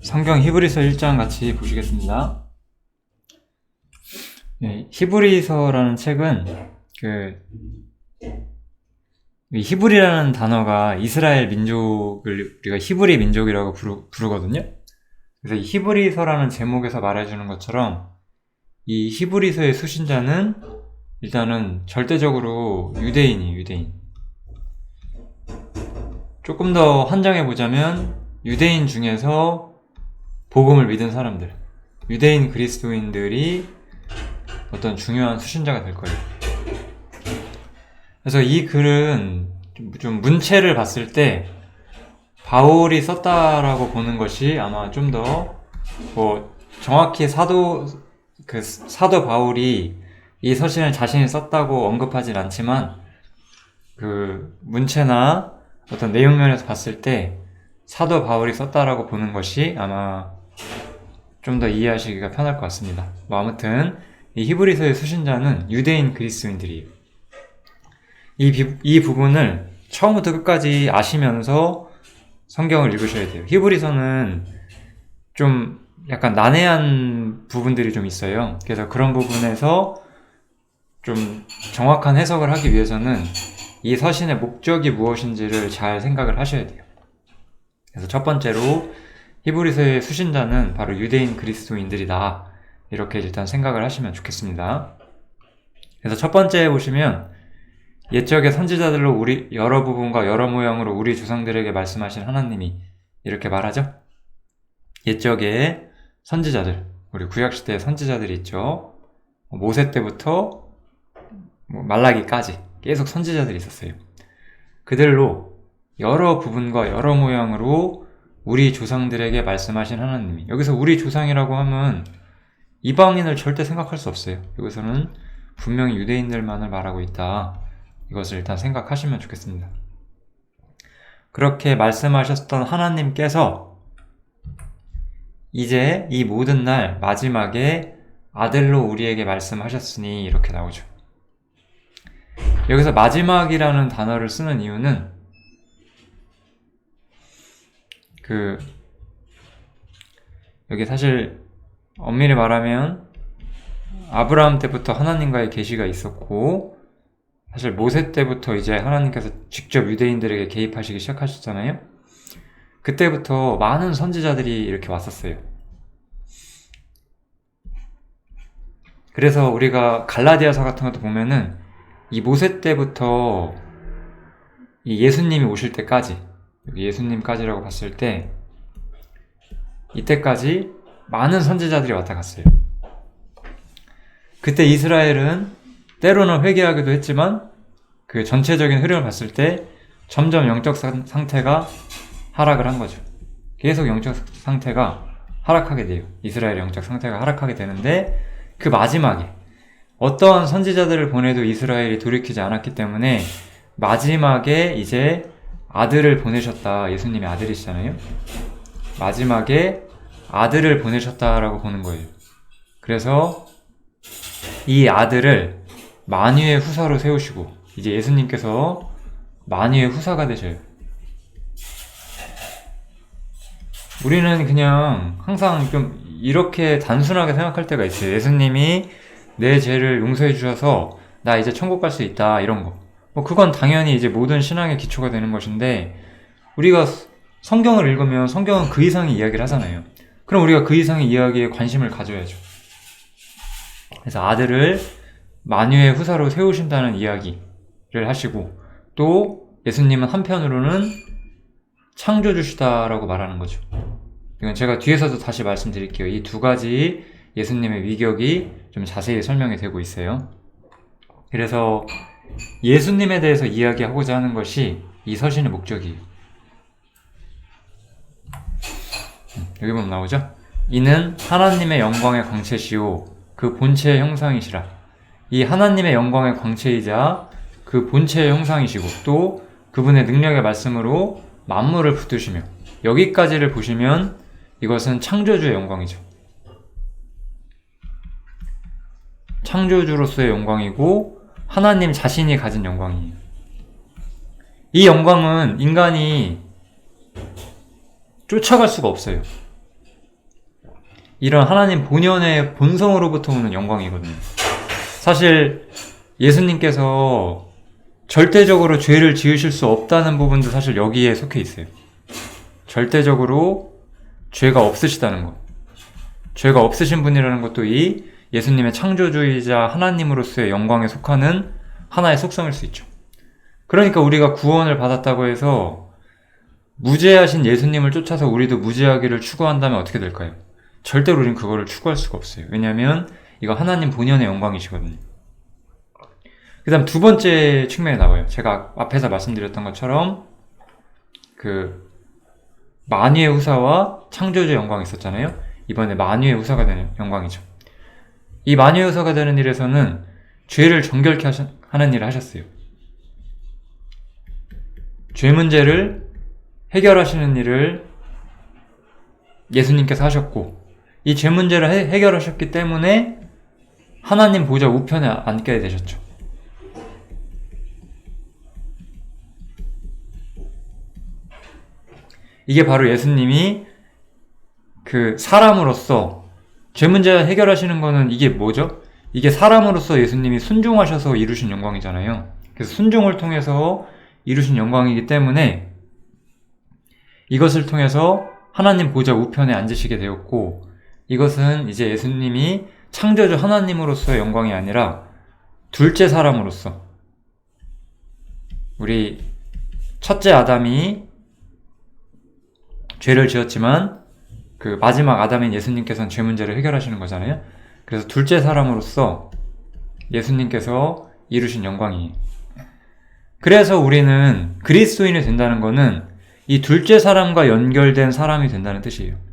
성경 히브리서 1장 같이 보시겠습니다. 네, 히브리서라는 책은 이 히브리라는 단어가 이스라엘 민족을 우리가 히브리 민족이라고 부르거든요. 그래서 이 히브리서라는 제목에서 말해주는 것처럼 이 히브리서의 수신자는 일단은 절대적으로 유대인이에요. 유대인. 조금 더 한정해 보자면 유대인 중에서 복음을 믿은 사람들, 유대인 그리스도인들이 어떤 중요한 수신자가 될 거예요. 그래서 이 글은 좀 문체를 봤을 때 바울이 썼다라고 보는 것이 아마 좀 더 정확히 사도 바울이 이 서신을 자신이 썼다고 언급하진 않지만 그 문체나 어떤 내용면에서 봤을 때 사도 바울이 썼다라고 보는 것이 아마 좀 더 이해하시기가 편할 것 같습니다. 아무튼 이 히브리서의 수신자는 유대인 그리스도인들이에요. 이 부분을 처음부터 끝까지 아시면서 성경을 읽으셔야 돼요. 히브리서는 좀 약간 난해한 부분들이 좀 있어요. 그래서 그런 부분에서 좀 정확한 해석을 하기 위해서는 이 서신의 목적이 무엇인지를 잘 생각을 하셔야 돼요. 그래서 첫 번째로 히브리서의 수신자는 바로 유대인 그리스도인들이다. 이렇게 일단 생각을 하시면 좋겠습니다. 그래서 첫 번째 보시면 옛적의 선지자들로 우리 여러 부분과 여러 모양으로 우리 조상들에게 말씀하신 하나님이 이렇게 말하죠. 옛적의 선지자들, 우리 구약시대의 선지자들이 있죠. 모세 때부터 말라기까지 계속 선지자들이 있었어요. 그들로 여러 부분과 여러 모양으로 우리 조상들에게 말씀하신 하나님이, 여기서 우리 조상이라고 하면 이방인을 절대 생각할 수 없어요. 여기서는 분명히 유대인들만을 말하고 있다. 이것을 일단 생각하시면 좋겠습니다. 그렇게 말씀하셨던 하나님께서 이제 이 모든 날 마지막에 아들로 우리에게 말씀하셨으니 이렇게 나오죠. 여기서 마지막이라는 단어를 쓰는 이유는 여기 사실 엄밀히 말하면 아브라함 때부터 하나님과의 계시가 있었고, 사실 모세 때부터 이제 하나님께서 직접 유대인들에게 개입하시기 시작하셨잖아요. 그때부터 많은 선지자들이 이렇게 왔었어요. 그래서 우리가 갈라디아서 같은 것도 보면은 이 모세 때부터 이 예수님이 오실 때까지, 여기 예수님까지라고 봤을 때 이때까지 많은 선지자들이 왔다 갔어요. 그때 이스라엘은 때로는 회개하기도 했지만 그 전체적인 흐름을 봤을 때 점점 영적 상태가 하락을 한 거죠. 계속 영적 상태가 하락하게 돼요. 이스라엘의 영적 상태가 하락하게 되는데 그 마지막에 어떠한 선지자들을 보내도 이스라엘이 돌이키지 않았기 때문에 마지막에 이제 아들을 보내셨다. 예수님이 아들이시잖아요. 마지막에 아들을 보내셨다라고 보는 거예요. 그래서 이 아들을 만유의 후사로 세우시고 이제 예수님께서 만유의 후사가 되셔요. 우리는 그냥 항상 좀 이렇게 단순하게 생각할 때가 있어요. 예수님이 내 죄를 용서해 주셔서 나 이제 천국 갈 수 있다, 이런 거. 그건 당연히 이제 모든 신앙의 기초가 되는 것인데, 우리가 성경을 읽으면 성경은 그 이상의 이야기를 하잖아요. 그럼 우리가 그 이상의 이야기에 관심을 가져야죠. 그래서 아들을 만유의 후사로 세우신다는 이야기를 하시고, 또 예수님은 한편으로는 창조주시다라고 말하는 거죠. 이건 제가 뒤에서도 다시 말씀드릴게요. 이 두 가지 예수님의 위격이 좀 자세히 설명이 되고 있어요. 그래서 예수님에 대해서 이야기하고자 하는 것이 이 서신의 목적이에요. 여기 보면 나오죠? 이는 하나님의 영광의 광채시오 그 본체의 형상이시라. 이 하나님의 영광의 광채이자 그 본체의 형상이시고 또 그분의 능력의 말씀으로 만물을 붙드시며, 여기까지를 보시면 이것은 창조주의 영광이죠. 창조주로서의 영광이고 하나님 자신이 가진 영광이에요. 이 영광은 인간이 쫓아갈 수가 없어요. 이런 하나님 본연의 본성으로부터 오는 영광이거든요. 사실 예수님께서 절대적으로 죄를 지으실 수 없다는 부분도 사실 여기에 속해 있어요. 절대적으로 죄가 없으시다는 것. 죄가 없으신 분이라는 것도 이 예수님의 창조주의자 하나님으로서의 영광에 속하는 하나의 속성일 수 있죠. 그러니까 우리가 구원을 받았다고 해서 무죄하신 예수님을 쫓아서 우리도 무죄하기를 추구한다면 어떻게 될까요? 절대로 우리는 그거를 추구할 수가 없어요. 왜냐하면 이거 하나님 본연의 영광이시거든요. 그 다음 두 번째 측면에 나와요. 제가 앞에서 말씀드렸던 것처럼 그 만유의 후사와 창조주의 영광이 있었잖아요. 이번에 만유의 후사가 되는 영광이죠. 이 만유의 후사가 되는 일에서는 죄를 정결케 하는 일을 하셨어요. 죄 문제를 해결하시는 일을 예수님께서 하셨고, 이 죄 문제를 해결하셨기 때문에 하나님 보좌 우편에 앉게 되셨죠. 이게 바로 예수님이 그 사람으로서 죄 문제 해결하시는 거는 이게 뭐죠? 이게 사람으로서 예수님이 순종하셔서 이루신 영광이잖아요. 그래서 순종을 통해서 이루신 영광이기 때문에 이것을 통해서 하나님 보좌 우편에 앉으시게 되었고, 이것은 이제 예수님이 창조주 하나님으로서의 영광이 아니라 둘째 사람으로서, 우리 첫째 아담이 죄를 지었지만 그 마지막 아담인 예수님께서는 죄 문제를 해결하시는 거잖아요. 그래서 둘째 사람으로서 예수님께서 이루신 영광이에요. 그래서 우리는 그리스도인이 된다는 것은 이 둘째 사람과 연결된 사람이 된다는 뜻이에요.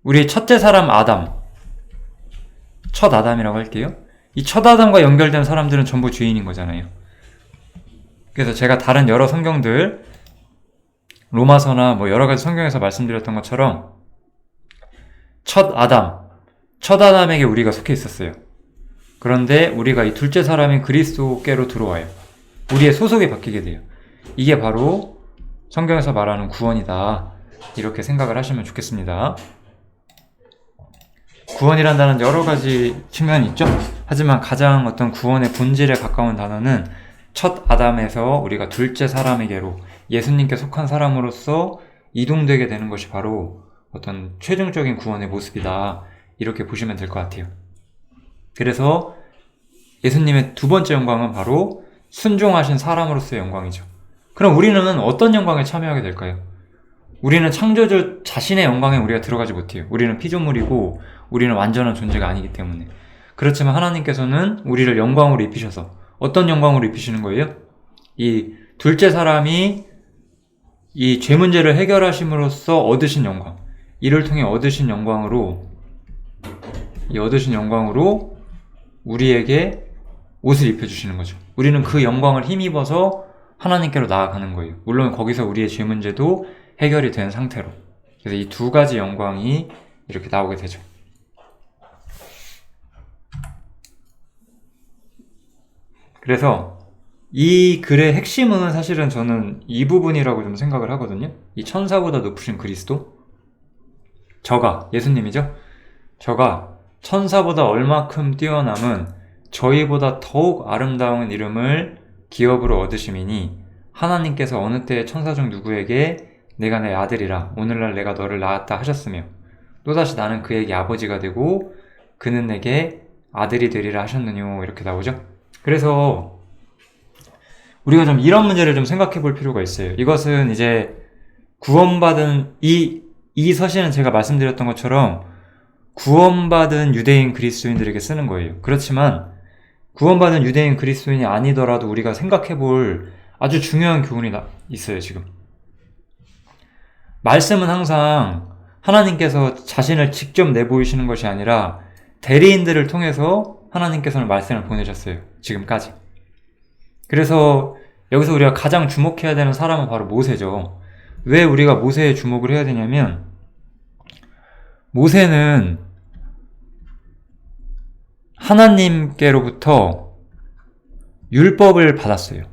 우리 첫째 사람 아담, 첫 아담이라고 할게요. 이 첫 아담과 연결된 사람들은 전부 죄인인 거잖아요. 그래서 제가 다른 여러 성경들, 로마서나 뭐 여러 가지 성경에서 말씀드렸던 것처럼 첫 아담에게 우리가 속해 있었어요. 그런데 우리가 이 둘째 사람인 그리스도께로 들어와요. 우리의 소속이 바뀌게 돼요. 이게 바로 성경에서 말하는 구원이다. 이렇게 생각을 하시면 좋겠습니다. 구원이란 단어는 여러 가지 측면이 있죠. 하지만 가장 어떤 구원의 본질에 가까운 단어는 첫 아담에서 우리가 둘째 사람에게로 예수님께 속한 사람으로서 이동되게 되는 것이 바로 어떤 최종적인 구원의 모습이다. 이렇게 보시면 될 것 같아요. 그래서 예수님의 두 번째 영광은 바로 순종하신 사람으로서의 영광이죠. 그럼 우리는 어떤 영광에 참여하게 될까요? 우리는 창조주 자신의 영광에 우리가 들어가지 못해요. 우리는 피조물이고 우리는 완전한 존재가 아니기 때문에. 그렇지만 하나님께서는 우리를 영광으로 입히셔서 어떤 영광으로 입히시는 거예요? 이 둘째 사람이 이 죄 문제를 해결하심으로써 얻으신 영광, 이를 통해 얻으신 영광으로 우리에게 옷을 입혀주시는 거죠. 우리는 그 영광을 힘입어서 하나님께로 나아가는 거예요. 물론 거기서 우리의 죄 문제도 해결이 된 상태로. 그래서 이 두 가지 영광이 이렇게 나오게 되죠. 그래서 이 글의 핵심은 사실은 저는 이 부분이라고 좀 생각을 하거든요. 이 천사보다 높으신 그리스도? 저가, 예수님이죠? 저가 천사보다 얼마큼 뛰어남은 저희보다 더욱 아름다운 이름을 기업으로 얻으심이니 하나님께서 어느 때에 천사 중 누구에게 내가 내 아들이라 오늘날 내가 너를 낳았다 하셨으며 또다시 나는 그에게 아버지가 되고 그는 내게 아들이 되리라 하셨느뇨. 이렇게 나오죠. 그래서 우리가 좀 이런 문제를 좀 생각해 볼 필요가 있어요. 이것은 이제 구원받은 이 서신은 제가 말씀드렸던 것처럼 구원받은 유대인 그리스도인들에게 쓰는 거예요. 그렇지만 구원받은 유대인 그리스도인이 아니더라도 우리가 생각해 볼 아주 중요한 교훈이 있어요, 지금. 말씀은 항상 하나님께서 자신을 직접 내보이시는 것이 아니라 대리인들을 통해서 하나님께서는 말씀을 보내셨어요, 지금까지. 그래서 여기서 우리가 가장 주목해야 되는 사람은 바로 모세죠. 왜 우리가 모세에 주목을 해야 되냐면 모세는 하나님께로부터 율법을 받았어요.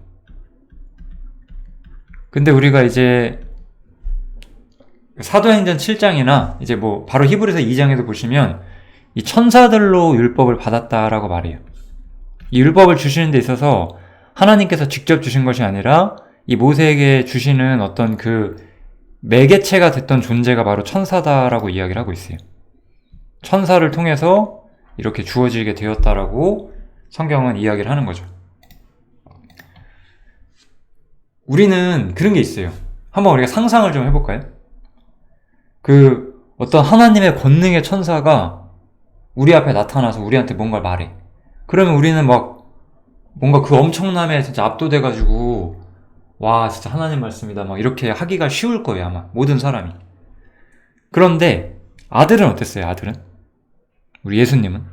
근데 우리가 이제 사도행전 7장이나 이제 뭐 바로 히브리서 2장에도 보시면 이 천사들로 율법을 받았다라고 말해요. 이 율법을 주시는 데 있어서 하나님께서 직접 주신 것이 아니라 이 모세에게 주시는 어떤 그 매개체가 됐던 존재가 바로 천사다라고 이야기를 하고 있어요. 천사를 통해서 이렇게 주어지게 되었다라고 성경은 이야기를 하는 거죠. 우리는 그런 게 있어요. 한번 우리가 상상을 좀 해볼까요? 그 어떤 하나님의 권능의 천사가 우리 앞에 나타나서 우리한테 뭔가를 말해. 그러면 우리는 막 뭔가 그 엄청남에 진짜 압도돼가지고 와 진짜 하나님 말씀이다 막 이렇게 하기가 쉬울 거예요 아마 모든 사람이. 그런데 아들은 어땠어요? 아들은? 우리 예수님은?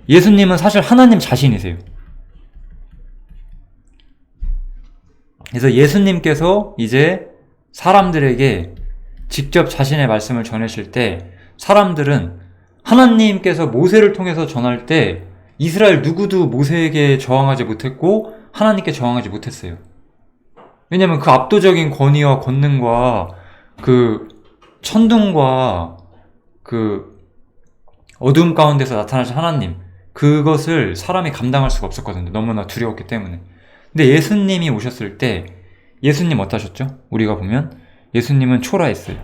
예수님은 사실 하나님 자신이세요. 그래서 예수님께서 이제 사람들에게 직접 자신의 말씀을 전하실 때 사람들은 하나님께서 모세를 통해서 전할 때 이스라엘 누구도 모세에게 저항하지 못했고 하나님께 저항하지 못했어요. 왜냐면 그 압도적인 권위와 권능과 그 천둥과 그 어두움 가운데서 나타나신 하나님, 그것을 사람이 감당할 수가 없었거든요. 너무나 두려웠기 때문에. 근데 예수님이 오셨을 때 예수님 어떠셨죠? 우리가 보면 예수님은 초라했어요.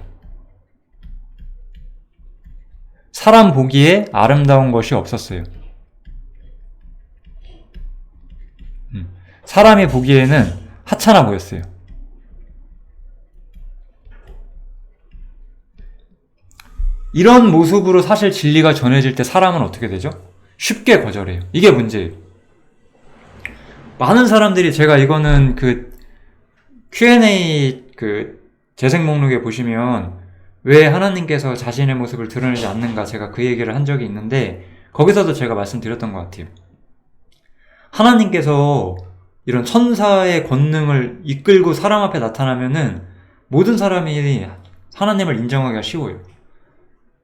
사람 보기에 아름다운 것이 없었어요. 사람이 보기에는 하찮아 보였어요. 이런 모습으로 사실 진리가 전해질 때 사람은 어떻게 되죠? 쉽게 거절해요. 이게 문제예요. 많은 사람들이 제가 이거는 그 Q&A 그 재생 목록에 보시면 왜 하나님께서 자신의 모습을 드러내지 않는가 제가 그 얘기를 한 적이 있는데 거기서도 제가 말씀드렸던 것 같아요. 하나님께서 이런 천사의 권능을 이끌고 사람 앞에 나타나면은 모든 사람이 하나님을 인정하기가 쉬워요.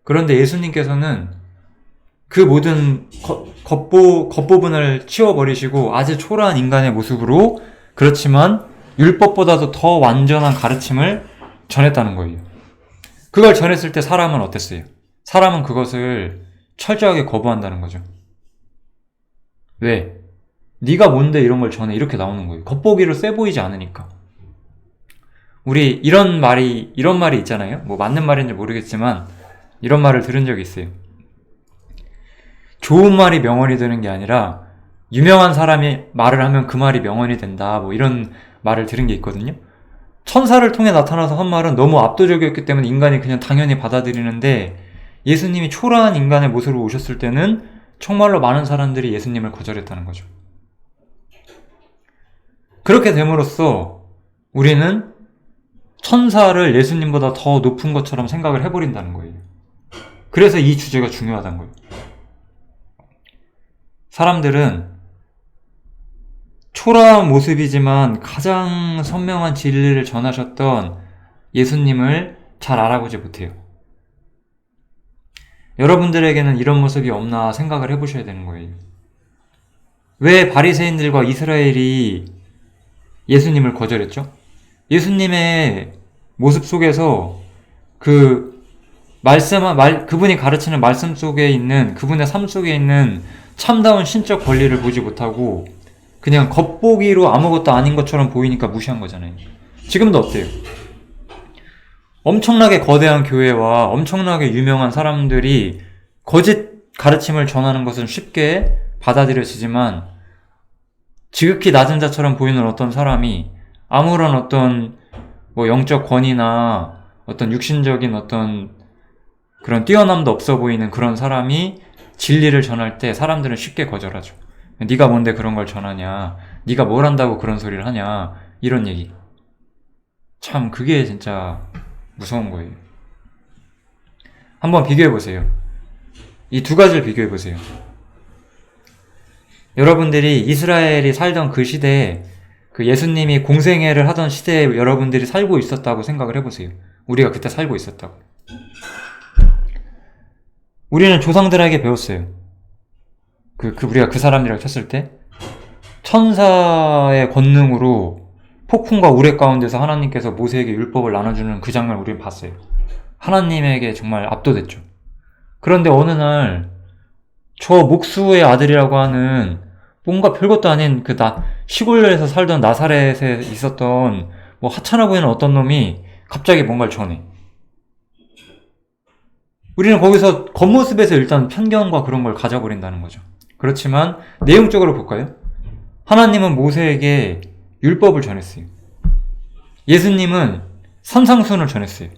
그런데 예수님께서는 그 모든 겉부분을 치워버리시고 아주 초라한 인간의 모습으로 그렇지만 율법보다도 더 완전한 가르침을 전했다는 거예요. 그걸 전했을 때 사람은 어땠어요? 사람은 그것을 철저하게 거부한다는 거죠. 왜? 네가 뭔데 이런 걸 전해? 이렇게 나오는 거예요. 겉보기로 세 보이지 않으니까. 우리 이런 말이 있잖아요. 뭐 맞는 말인지 모르겠지만 이런 말을 들은 적이 있어요. 좋은 말이 명언이 되는 게 아니라 유명한 사람이 말을 하면 그 말이 명언이 된다. 뭐 이런 말을 들은 게 있거든요. 천사를 통해 나타나서 한 말은 너무 압도적이었기 때문에 인간이 그냥 당연히 받아들이는데 예수님이 초라한 인간의 모습으로 오셨을 때는 정말로 많은 사람들이 예수님을 거절했다는 거죠. 그렇게 됨으로써 우리는 천사를 예수님보다 더 높은 것처럼 생각을 해버린다는 거예요. 그래서 이 주제가 중요하다는 거예요. 사람들은 초라한 모습이지만 가장 선명한 진리를 전하셨던 예수님을 잘 알아보지 못해요. 여러분들에게는 이런 모습이 없나 생각을 해보셔야 되는 거예요. 왜 바리새인들과 이스라엘이 예수님을 거절했죠? 예수님의 모습 속에서 그분이 가르치는 말씀 속에 있는, 그분의 삶 속에 있는 참다운 신적 권리를 보지 못하고 그냥 겉보기로 아무것도 아닌 것처럼 보이니까 무시한 거잖아요. 지금도 어때요? 엄청나게 거대한 교회와 엄청나게 유명한 사람들이 거짓 가르침을 전하는 것은 쉽게 받아들여지지만 지극히 낮은 자처럼 보이는 어떤 사람이 아무런 어떤 뭐 영적 권위나 어떤 육신적인 어떤 그런 뛰어남도 없어 보이는 그런 사람이 진리를 전할 때 사람들은 쉽게 거절하죠. 네가 뭔데 그런 걸 전하냐, 네가 뭘 한다고 그런 소리를 하냐, 이런 얘기. 참 그게 진짜 무서운 거예요. 한번 비교해보세요. 이 두 가지를 비교해보세요. 여러분들이 이스라엘이 살던 그 시대에 그 예수님이 공생애를 하던 시대에 여러분들이 살고 있었다고 생각을 해보세요. 우리가 그때 살고 있었다고. 우리는 조상들에게 배웠어요. 우리가 그 사람들이랑 쳤을 때 천사의 권능으로 폭풍과 우레 가운데서 하나님께서 모세에게 율법을 나눠주는 그 장면을 우리는 봤어요. 하나님에게 정말 압도됐죠. 그런데 어느 날 저 목수의 아들이라고 하는 뭔가 별것도 아닌 시골에서 살던 나사렛에 있었던 뭐 하찮아 보이는 어떤 놈이 갑자기 뭔가를 전해. 우리는 거기서 겉모습에서 일단 편견과 그런 걸 가져버린다는 거죠. 그렇지만 내용적으로 볼까요? 하나님은 모세에게 율법을 전했어요. 예수님은 산상수훈을 전했어요.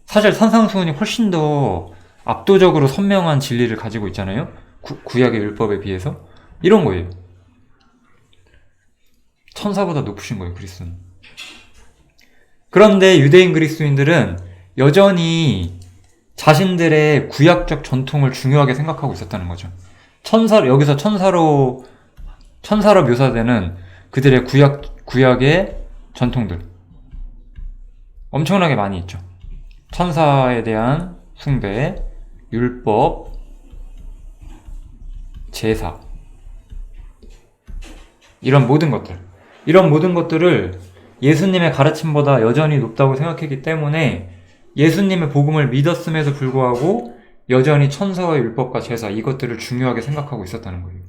사실 산상수훈이 훨씬 더 압도적으로 선명한 진리를 가지고 있잖아요. 구약의 율법에 비해서. 이런 거예요. 천사보다 높으신 거예요, 그리스도는. 그런데 유대인 그리스도인들은 여전히 자신들의 구약적 전통을 중요하게 생각하고 있었다는 거죠. 여기서 천사로 묘사되는 그들의 구약의 전통들. 엄청나게 많이 있죠. 천사에 대한 숭배, 율법, 제사. 이런 모든 것들을 예수님의 가르침보다 여전히 높다고 생각했기 때문에 예수님의 복음을 믿었음에도 불구하고 여전히 천사와 율법과 제사 이것들을 중요하게 생각하고 있었다는 거예요.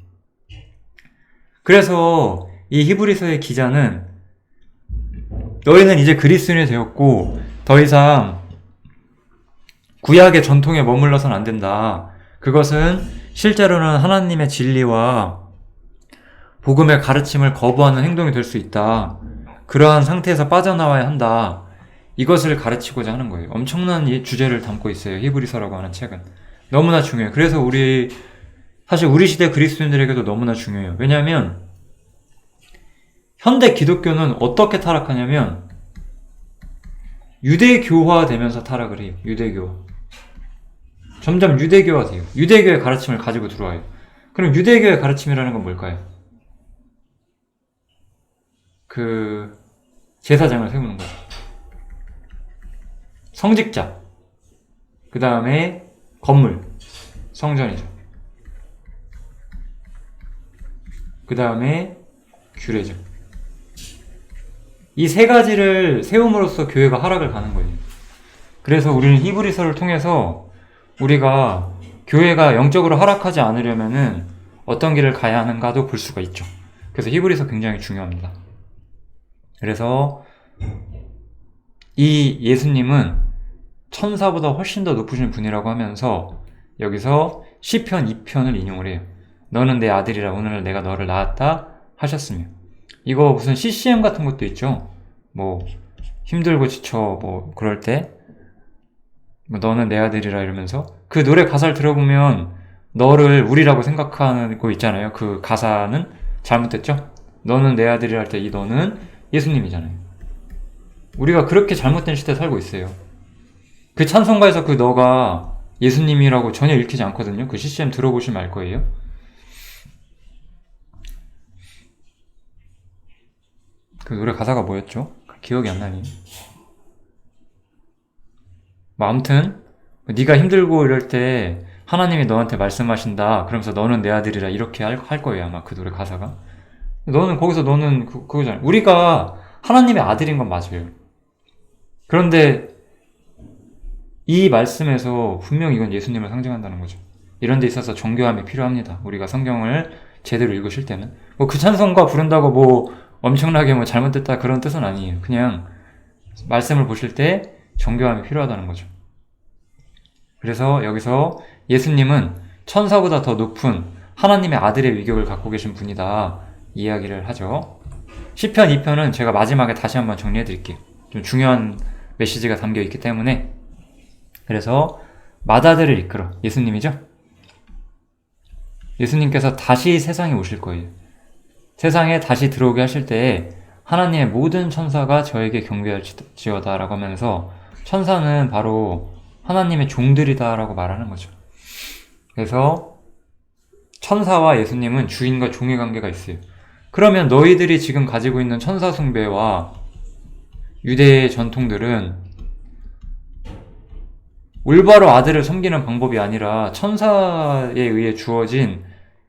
그래서 이 히브리서의 기자는 너희는 이제 그리스도인이 되었고 더 이상 구약의 전통에 머물러서는 안 된다. 그것은 실제로는 하나님의 진리와 복음의 가르침을 거부하는 행동이 될 수 있다. 그러한 상태에서 빠져나와야 한다. 이것을 가르치고자 하는 거예요. 엄청난 주제를 담고 있어요. 히브리서라고 하는 책은. 너무나 중요해요. 그래서 사실 우리 시대 그리스도인들에게도 너무나 중요해요. 왜냐하면 현대 기독교는 어떻게 타락하냐면 유대교화 되면서 타락을 해요. 유대교. 점점 유대교화 돼요. 유대교의 가르침을 가지고 들어와요. 그럼 유대교의 가르침이라는 건 뭘까요? 제사장을 세우는 거죠. 성직자. 그 다음에 건물. 성전이죠. 그 다음에 규례죠. 이 세 가지를 세움으로써 교회가 하락을 가는 거예요. 그래서 우리는 히브리서를 통해서 우리가 교회가 영적으로 하락하지 않으려면은 어떤 길을 가야 하는가도 볼 수가 있죠. 그래서 히브리서 굉장히 중요합니다. 그래서 이 예수님은 천사보다 훨씬 더 높으신 분이라고 하면서 여기서 시편 2편을 인용을 해요. 너는 내 아들이라 오늘 내가 너를 낳았다 하셨으며. 이거 무슨 CCM 같은 것도 있죠. 뭐 힘들고 지쳐 뭐 그럴 때 너는 내 아들이라 이러면서 그 노래 가사를 들어보면 너를 우리라고 생각하는 거 있잖아요. 그 가사는 잘못됐죠. 너는 내 아들이라 할 때 이 너는 예수님이잖아요. 우리가 그렇게 잘못된 시대에 살고 있어요. 그 찬송가에서 그 너가 예수님이라고 전혀 읽히지 않거든요. 그 CCM 들어보시면 알 거예요. 그 노래 가사가 뭐였죠? 기억이 안 나니. 뭐 아무튼 네가 힘들고 이럴 때 하나님이 너한테 말씀하신다. 그러면서 너는 내 아들이라 이렇게 할 거예요. 아마 그 노래 가사가. 너는 그거잖아요. 우리가 하나님의 아들인 건 맞아요. 그런데 이 말씀에서 분명히 이건 예수님을 상징한다는 거죠. 이런 데 있어서 정교함이 필요합니다. 우리가 성경을 제대로 읽으실 때는. 뭐 그 찬송가 부른다고 뭐 엄청나게 뭐 잘못됐다 그런 뜻은 아니에요. 그냥 말씀을 보실 때 정교함이 필요하다는 거죠. 그래서 여기서 예수님은 천사보다 더 높은 하나님의 아들의 위격을 갖고 계신 분이다 이야기를 하죠. 시편 2편은 제가 마지막에 다시 한번 정리해 드릴게요. 좀 중요한 메시지가 담겨 있기 때문에. 그래서 맏아들을 이끌어. 예수님이죠? 예수님께서 다시 세상에 오실 거예요. 세상에 다시 들어오게 하실 때에 하나님의 모든 천사가 저에게 경배할지어다 라고 하면서 천사는 바로 하나님의 종들이다 라고 말하는 거죠. 그래서 천사와 예수님은 주인과 종의 관계가 있어요. 그러면 너희들이 지금 가지고 있는 천사 숭배와 유대의 전통들은 올바로 아들을 섬기는 방법이 아니라 천사에 의해 주어진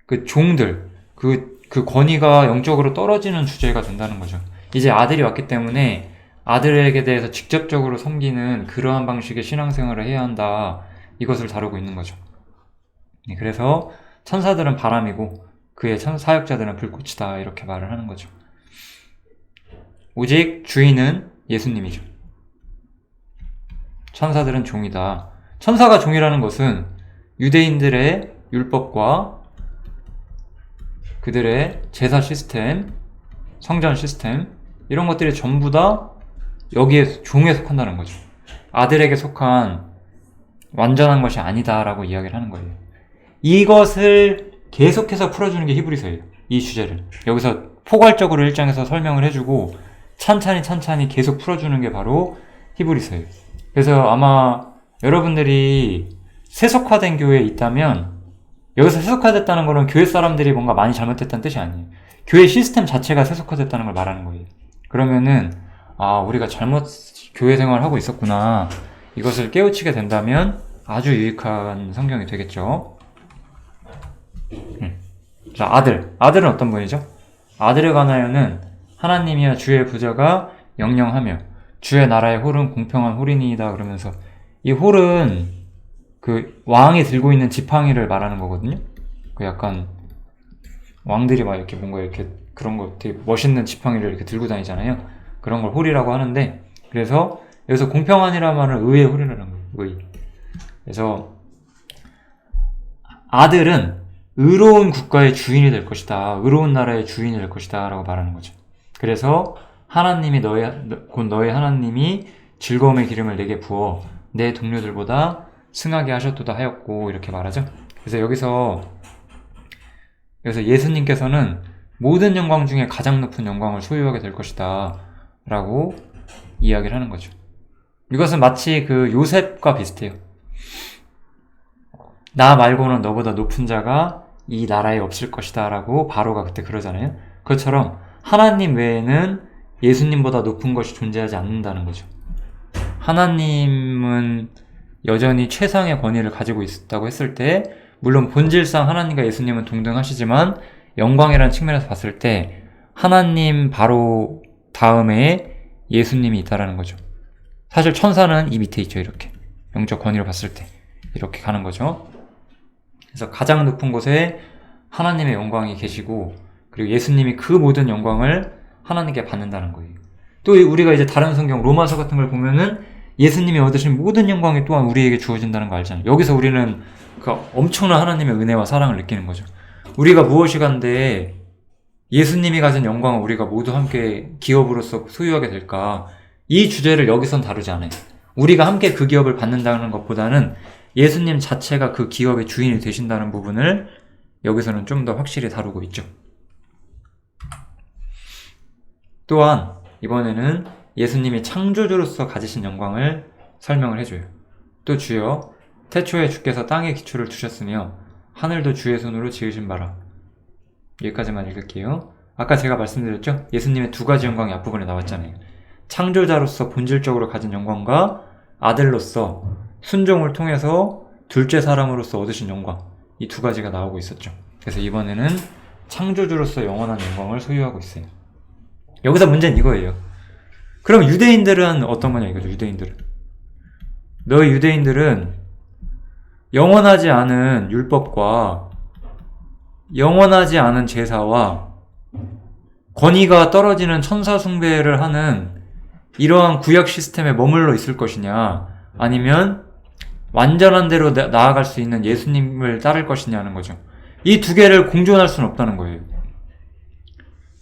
그 종들, 그 권위가 영적으로 떨어지는 주제가 된다는 거죠. 이제 아들이 왔기 때문에 아들에게 대해서 직접적으로 섬기는 그러한 방식의 신앙생활을 해야 한다. 이것을 다루고 있는 거죠. 그래서 천사들은 바람이고 그의 사역자들은 불꽃이다. 이렇게 말을 하는 거죠. 오직 주인은 예수님이죠. 천사들은 종이다. 천사가 종이라는 것은 유대인들의 율법과 그들의 제사 시스템, 성전 시스템 이런 것들이 전부 다 여기에 종에 속한다는 거죠. 아들에게 속한 완전한 것이 아니다라고 이야기를 하는 거예요. 이것을 계속해서 풀어주는 게 히브리서예요. 이 주제를. 여기서 포괄적으로 1장에서 설명을 해주고 찬찬히 계속 풀어주는 게 바로 히브리서예요. 그래서 아마 여러분들이 세속화된 교회에 있다면 여기서 세속화됐다는 거는 교회 사람들이 뭔가 많이 잘못됐다는 뜻이 아니에요. 교회 시스템 자체가 세속화됐다는 걸 말하는 거예요. 그러면은 우리가 잘못 교회 생활을 하고 있었구나. 이것을 깨우치게 된다면 아주 유익한 성경이 되겠죠. 자, 아들은 어떤 분이죠? 아들에 관하여는 하나님이여 주의 부자가 영영하며 주의 나라의 홀은 공평한 홀이니이다. 그러면서 이 홀은 그 왕이 들고 있는 지팡이를 말하는 거거든요. 그 약간 왕들이 막 이렇게 뭔가 이렇게 그런 거 되게 멋있는 지팡이를 이렇게 들고 다니잖아요. 그런 걸 홀이라고 하는데, 그래서 여기서 공평한이라는 말은 의의 홀이라는 거예요. 의. 그래서 아들은 의로운 국가의 주인이 될 것이다. 의로운 나라의 주인이 될 것이다. 라고 말하는 거죠. 그래서 하나님이 곧 너의 하나님이 즐거움의 기름을 내게 부어 내 동료들보다 승하게 하셨도다 하였고 이렇게 말하죠. 그래서 여기서 예수님께서는 모든 영광 중에 가장 높은 영광을 소유하게 될 것이다 라고 이야기를 하는 거죠. 이것은 마치 그 요셉과 비슷해요. 나 말고는 너보다 높은 자가 이 나라에 없을 것이다 라고 바로가 그때 그러잖아요. 그것처럼 하나님 외에는 예수님보다 높은 것이 존재하지 않는다는 거죠. 하나님은 여전히 최상의 권위를 가지고 있다고 했을 때, 물론 본질상 하나님과 예수님은 동등하시지만 영광이라는 측면에서 봤을 때 하나님 바로 다음에 예수님이 있다라는 거죠. 사실 천사는 이 밑에 있죠. 이렇게 영적 권위를 봤을 때 이렇게 가는 거죠. 그래서 가장 높은 곳에 하나님의 영광이 계시고, 그리고 예수님이 그 모든 영광을 하나님께 받는다는 거예요. 또 우리가 이제 다른 성경 로마서 같은 걸 보면은 예수님이 얻으신 모든 영광이 또한 우리에게 주어진다는 거 알잖아요. 여기서 우리는 그 엄청난 하나님의 은혜와 사랑을 느끼는 거죠. 우리가 무엇이 간데 예수님이 가진 영광을 우리가 모두 함께 기업으로서 소유하게 될까? 이 주제를 여기선 다루지 않아요. 우리가 함께 그 기업을 받는다는 것보다는 예수님 자체가 그 기업의 주인이 되신다는 부분을 여기서는 좀 더 확실히 다루고 있죠. 또한 이번에는 예수님이 창조주로서 가지신 영광을 설명을 해줘요. 또 주여 태초에 주께서 땅에 기초를 두셨으며 하늘도 주의 손으로 지으신 바라. 여기까지만 읽을게요. 아까 제가 말씀드렸죠? 예수님의 두 가지 영광이 앞부분에 나왔잖아요. 창조자로서 본질적으로 가진 영광과 아들로서 순종을 통해서 둘째 사람으로서 얻으신 영광, 이 두 가지가 나오고 있었죠. 그래서 이번에는 창조주로서 영원한 영광을 소유하고 있어요. 여기서 문제는 이거예요. 그럼 유대인들은 어떤 거냐 이거죠. 너희 유대인들은 영원하지 않은 율법과 영원하지 않은 제사와 권위가 떨어지는 천사 숭배를 하는 이러한 구약 시스템에 머물러 있을 것이냐, 아니면 완전한 대로 나아갈 수 있는 예수님을 따를 것이냐는 거죠. 이 두 개를 공존할 수는 없다는 거예요.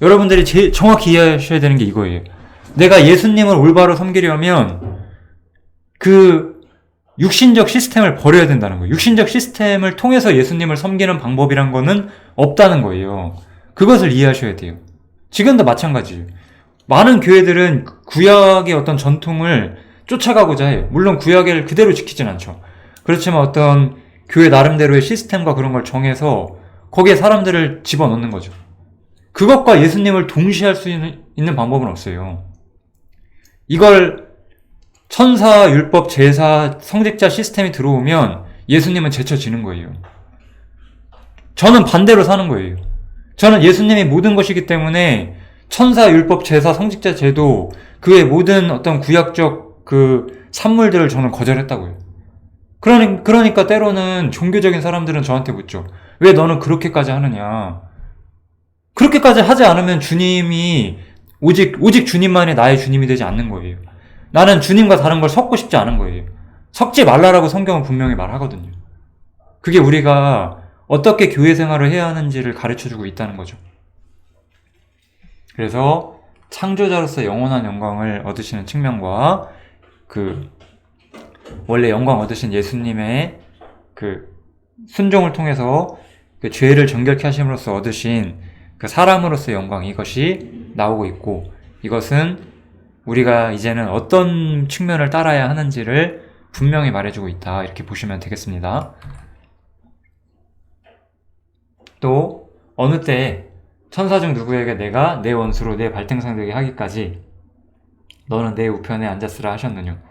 여러분들이 정확히 이해하셔야 되는 게 이거예요. 내가 예수님을 올바로 섬기려면 그 육신적 시스템을 버려야 된다는 거예요. 육신적 시스템을 통해서 예수님을 섬기는 방법이란 거는 없다는 거예요. 그것을 이해하셔야 돼요. 지금도 마찬가지예요. 많은 교회들은 구약의 어떤 전통을 쫓아가고자 해요. 물론 구약을 그대로 지키진 않죠. 그렇지만 어떤 교회 나름대로의 시스템과 그런 걸 정해서 거기에 사람들을 집어넣는 거죠. 그것과 예수님을 동시에 할 수 있는 방법은 없어요. 이걸 천사, 율법, 제사, 성직자 시스템이 들어오면 예수님은 제쳐지는 거예요. 저는 반대로 사는 거예요. 저는 예수님이 모든 것이기 때문에 천사, 율법, 제사, 성직자 제도, 그의 모든 어떤 구약적 그 산물들을 저는 거절했다고요. 그러니까 때로는 종교적인 사람들은 저한테 묻죠. 왜 너는 그렇게까지 하느냐? 그렇게까지 하지 않으면 주님이 오직 주님만이 나의 주님이 되지 않는 거예요. 나는 주님과 다른 걸 섞고 싶지 않은 거예요. 섞지 말라라고 성경은 분명히 말하거든요. 그게 우리가 어떻게 교회 생활을 해야 하는지를 가르쳐주고 있다는 거죠. 그래서 창조자로서 영원한 영광을 얻으시는 측면과 원래 영광 얻으신 예수님의 순종을 통해서 죄를 정결케 하심으로써 얻으신 사람으로서의 영광, 이것이 나오고 있고, 이것은 우리가 이제는 어떤 측면을 따라야 하는지를 분명히 말해주고 있다, 이렇게 보시면 되겠습니다. 또 어느 때 천사 중 누구에게 내가 내 원수로 내 발등상 되게 하기까지 너는 내 우편에 앉았으라 하셨느냐.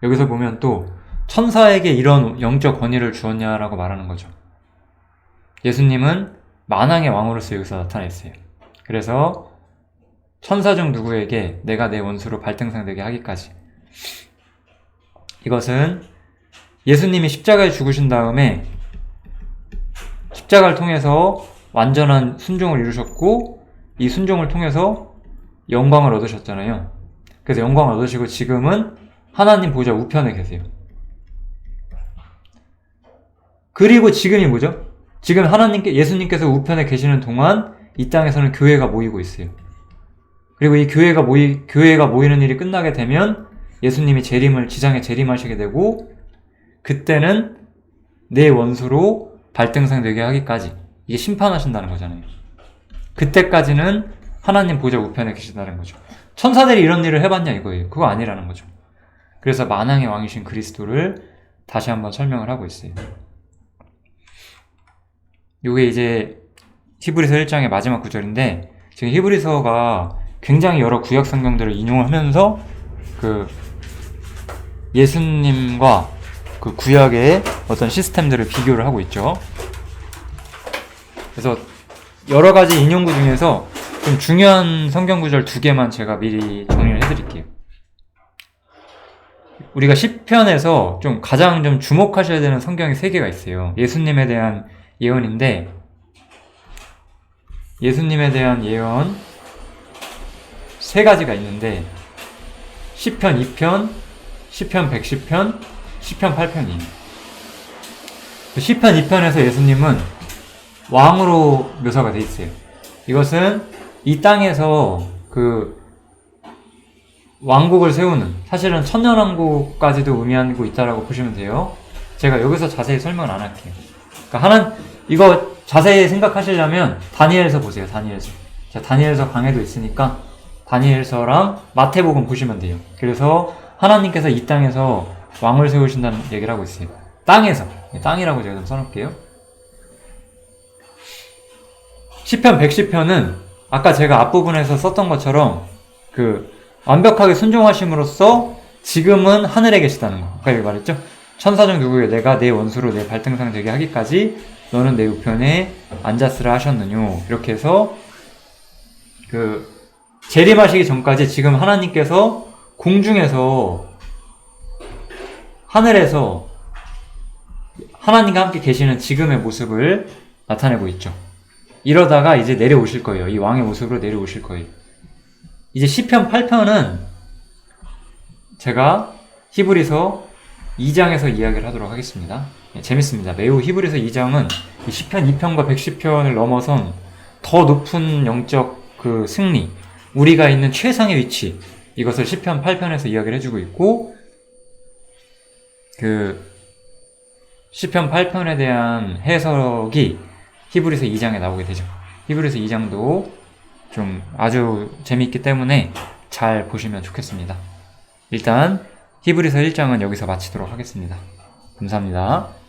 여기서 보면 또 천사에게 이런 영적 권위를 주었냐라고 말하는 거죠. 예수님은 만왕의 왕으로서 여기서 나타났어요. 그래서 천사 중 누구에게 내가 내 원수로 발등상 되게 하기까지, 이것은 예수님이 십자가에 죽으신 다음에 십자가를 통해서 완전한 순종을 이루셨고, 이 순종을 통해서 영광을 얻으셨잖아요. 그래서 영광을 얻으시고 지금은 하나님 보좌 우편에 계세요. 그리고 지금이 뭐죠? 지금 예수님께서 우편에 계시는 동안 이 땅에서는 교회가 모이고 있어요. 그리고 이 교회가 모이는 일이 끝나게 되면 예수님이 지상에 재림하시게 되고, 그때는 내 원수로 발등상 되게 하기까지, 이게 심판하신다는 거잖아요. 그때까지는 하나님 보좌 우편에 계신다는 거죠. 천사들이 이런 일을 해봤냐 이거예요. 그거 아니라는 거죠. 그래서 만왕의 왕이신 그리스도를 다시 한번 설명을 하고 있어요. 요게 이제 히브리서 1장의 마지막 구절인데, 지금 히브리서가 굉장히 여러 구약 성경들을 인용하면서 예수님과 구약의 어떤 시스템들을 비교를 하고 있죠. 그래서 여러 가지 인용구 중에서 좀 중요한 성경 구절 2개만 제가 미리 정리를 해드릴게요. 우리가 시편에서 가장 좀 주목하셔야 되는 성경이 3개가 있어요. 예수님에 대한 예언인데, 예수님에 대한 예언 3가지가 있는데, 시편 2편, 시편 110편, 시편 8편이에요. 시편 2편에서 예수님은 왕으로 묘사가 되어 있어요. 이것은 이 땅에서 왕국을 세우는, 사실은 천년왕국까지도 의미하고 있다라고 보시면 돼요. 제가 여기서 자세히 설명은 안 할게요. 이거 자세히 생각하시려면 다니엘서 보세요. 다니엘서 강해도 있으니까 다니엘서랑 마태복음 보시면 돼요. 그래서 하나님께서 이 땅에서 왕을 세우신다는 얘기를 하고 있어요. 땅이라고 제가 좀 써놓을게요. 시편 110편은 아까 제가 앞부분에서 썼던 것처럼 완벽하게 순종하심으로써 지금은 하늘에 계시다는 거. 아까 여기 말했죠? 천사 중 누구에게 내가 내 원수로 내 발등상 되게 하기까지 너는 내 우편에 앉았으라 하셨느뇨. 이렇게 해서 재림하시기 전까지 지금 하나님께서 공중에서, 하늘에서 하나님과 함께 계시는 지금의 모습을 나타내고 있죠. 이러다가 이제 내려오실 거예요. 이 왕의 모습으로 내려오실 거예요. 이제 시편 8편은 제가 히브리서 2장에서 이야기를 하도록 하겠습니다. 재밌습니다. 매우 히브리서 2장은 시편 2편과 110편을 넘어선 더 높은 영적 승리, 우리가 있는 최상의 위치, 이것을 시편 8편에서 이야기를 해주고 있고, 시편 8편에 대한 해석이 히브리서 2장에 나오게 되죠. 히브리서 2장도 좀 아주 재미있기 때문에 잘 보시면 좋겠습니다. 일단 히브리서 1장은 여기서 마치도록 하겠습니다. 감사합니다.